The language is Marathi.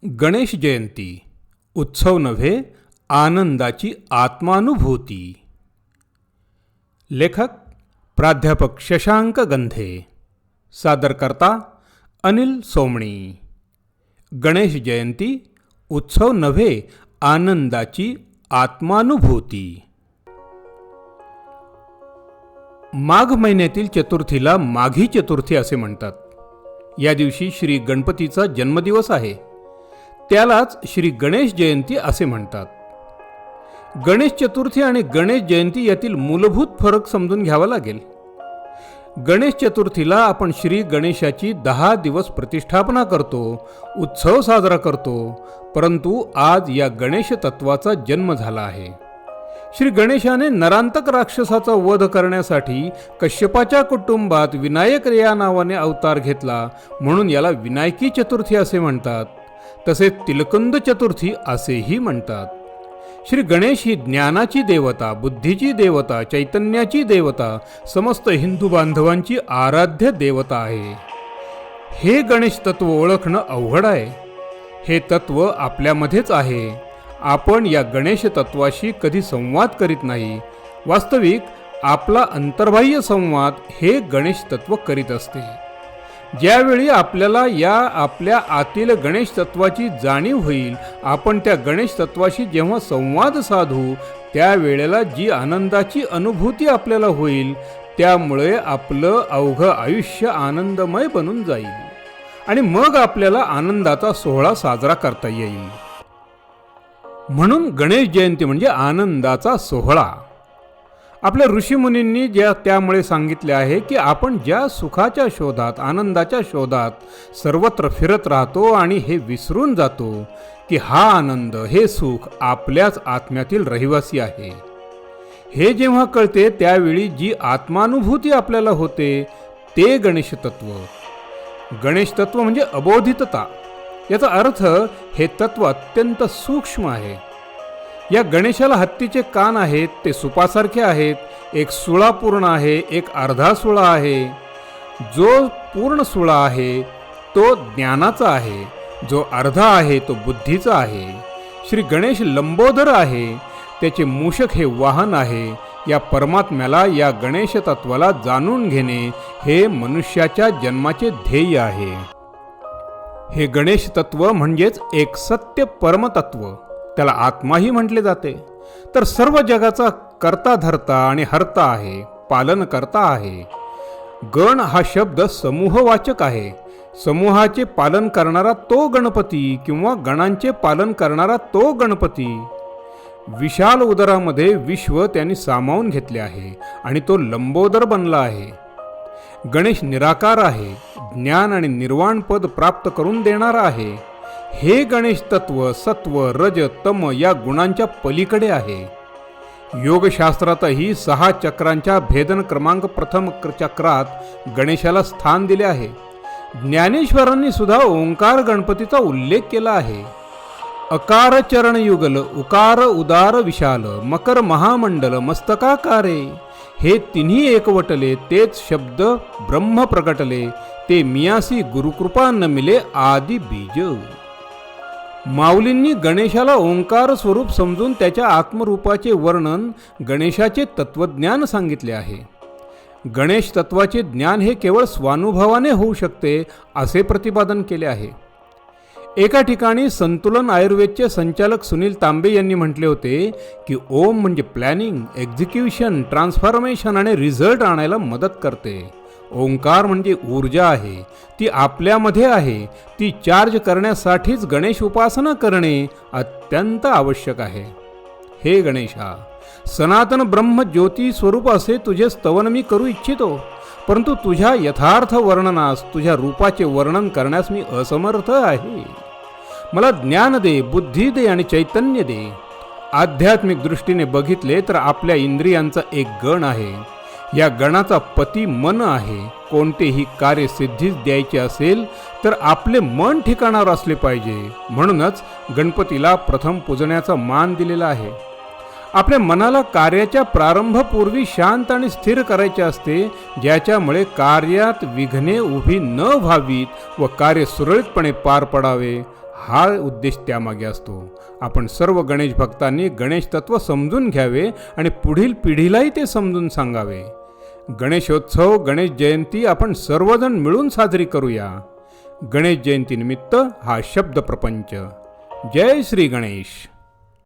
गणेश जयंती उत्सव नव्हे, आनंदाची आत्मानुभूती. लेखक प्राध्यापक शशांक गंधे. सादरकर्ता अनिल सोमणी. गणेश जयंती उत्सव नव्हे, आनंदाची आत्मानुभूती. माघ महिन्यातील चतुर्थीला माघी चतुर्थी असे म्हणतात. या दिवशी श्री गणपतीचा जन्मदिवस आहे. त्यालाच श्री गणेश जयंती असे म्हणतात. गणेश चतुर्थी आणि गणेश जयंती यातील मूलभूत फरक समजून घ्यावा लागेल. गणेश चतुर्थीला आपण श्री गणेशाची 10 दिवस प्रतिष्ठापना करतो, उत्सव साजरा करतो. परंतु आज या गणेश तत्वाचा जन्म झाला आहे. श्री गणेशाने नरांतक राक्षसाचा वध करण्यासाठी कश्यपाच्या कुटुंबात विनायक या नावाने अवतार घेतला, म्हणून याला विनायकी चतुर्थी असे म्हणतात. तसेच तिलकुंद चतुर्थी असेही म्हणतात. श्री गणेश ही ज्ञानाची देवता, बुद्धीची देवता, चैतन्याची देवता, समस्त हिंदू बांधवांची आराध्य देवता आहे. हे गणेश तत्व ओळखणं अवघड आहे. हे तत्व आपल्यामध्येच आहे. आपण या गणेश तत्वाशी कधी संवाद करीत नाही. वास्तविक आपला अंतर्बाह्य संवाद हे गणेश तत्व करीत असते. ज्यावेळी आपल्याला या आपल्या आतील गणेश तत्वाची जाणीव होईल, आपण त्या गणेश तत्वाशी जेव्हा संवाद साधू, त्यावेळेला जी आनंदाची अनुभूती आपल्याला होईल, त्यामुळे आपलं अवघं आयुष्य आनंदमय बनून जाईल आणि मग आपल्याला आनंदाचा सोहळा साजरा करता येईल. म्हणून गणेश जयंती म्हणजे आनंदाचा सोहळा. आपल्या ऋषीमुनींनी त्यामुळे सांगितले आहे की आपण ज्या सुखाच्या शोधात, आनंदाच्या शोधात सर्वत्र फिरत राहतो आणि हे विसरून जातो की हा आनंद, हे सुख आपल्याच आत्म्यातील रहिवासी आहे. हे जेव्हा कळते त्यावेळी जी आत्मानुभूती आपल्याला होते ते गणेश तत्व. गणेश तत्व म्हणजे अबोधितता. याचा अर्थ हे तत्व अत्यंत सूक्ष्म आहे. या गणेशाला हत्तीचे कान आहेत, ते सुपासारखे आहेत. एक सुळा पूर्ण आहे, एक अर्धा सुळा आहे. जो पूर्ण सुळा आहे तो ज्ञानाचा आहे, जो अर्धा आहे तो बुद्धीचा आहे. श्री गणेश लंबोदर आहे, त्याचे मूषक हे वाहन आहे. या परमात्म्याला, या गणेश तत्वाला जाणून घेणे हे मनुष्याच्या जन्माचे ध्येय आहे. हे गणेश तत्व म्हणजेच एक सत्य परमतत्व. त्याला आत्माही म्हटले जाते. तर सर्व जगाचा कर्ता धर्ता आणि हर्ता आहे, पालन करता आहे. गण हा शब्द समूहवाचक आहे. समूहाचे पालन करणारा तो गणपती किंवा गणांचे पालन करणारा तो गणपती. विशाल उदरामध्ये विश्व त्यांनी सामावून घेतले आहे आणि तो लंबोदर बनला आहे. गणेश निराकार आहे, ज्ञान आणि निर्वाण पद प्राप्त करून देणारा आहे. हे गणेश तत्व सत्व, रज, तम या गुणांच्या पलीकडे आहे. योगशास्त्रातही 6 चक्रांच्या भेदन क्रमांक प्रथम चक्रात गणेशाला स्थान दिले आहे. ज्ञानेश्वरांनी सुद्धा ओंकार गणपतीचा उल्लेख केला आहे. अकार चरण युगल, उकार उदार विशाल, मकर महामंडल मस्तकाकारे. हे तिन्ही एकवटले, तेच शब्द ब्रह्म प्रगटले. ते मियासी गुरुकृपा न मिले आदि बीज. माऊलींनी गणेशाला ओंकार स्वरूप समजून त्याच्या आत्मरूपाचे वर्णन, गणेशाचे तत्वज्ञान सांगितले आहे. गणेश तत्वाचे ज्ञान हे केवळ स्वानुभवाने होऊ शकते असे प्रतिपादन केले आहे. एका ठिकाणी संतुलन आयुर्वेदचे संचालक सुनील तांबे यांनी म्हटले होते की ओम म्हणजे प्लॅनिंग, एक्झिक्युशन, ट्रान्सफॉर्मेशन आणि रिझल्ट आणायला मदत करते. ओंकार म्हणजे ऊर्जा आहे, ती आपल्यामध्ये आहे. ती चार्ज करण्यासाठीच गणेश उपासना करणे अत्यंत आवश्यक आहे. हे गणेशा, सनातन ब्रह्म ज्योती स्वरूप असे तुझे स्तवन मी करू इच्छितो, परंतु तुझ्या यथार्थ वर्णनास, तुझ्या रूपाचे वर्णन करण्यास मी असमर्थ आहे. मला ज्ञान दे, बुद्धी दे आणि चैतन्य दे. आध्यात्मिक दृष्टीने बघितले तर आपल्या इंद्रियांचा एक गण आहे. या गणाचा पती मन आहे. कोणतेही कार्य सिद्धीस द्यायचे असेल तर आपले मन ठिकाणावर असले पाहिजे. म्हणूनच गणपतीला प्रथम पूजण्याचा मान दिलेला आहे. आपल्या मनाला कार्याच्या प्रारंभपूर्वी शांत आणि स्थिर करायचे असते, ज्याच्यामुळे कार्यात विघ्ने उभी न व्हावीत व कार्य सुरळीतपणे पार पडावे. हा उद्देश त्यामागे असतो. आपण सर्व गणेश भक्तांनी गणेश तत्व समजून घ्यावे आणि पुढील पिढीलाही ते समजून सांगावे. गणेशोत्सव, गणेश जयंती आपण सर्वजण मिळून साजरी करूया. गणेश जयंतीनिमित्त हा शब्द प्रपंच. जय श्री गणेश.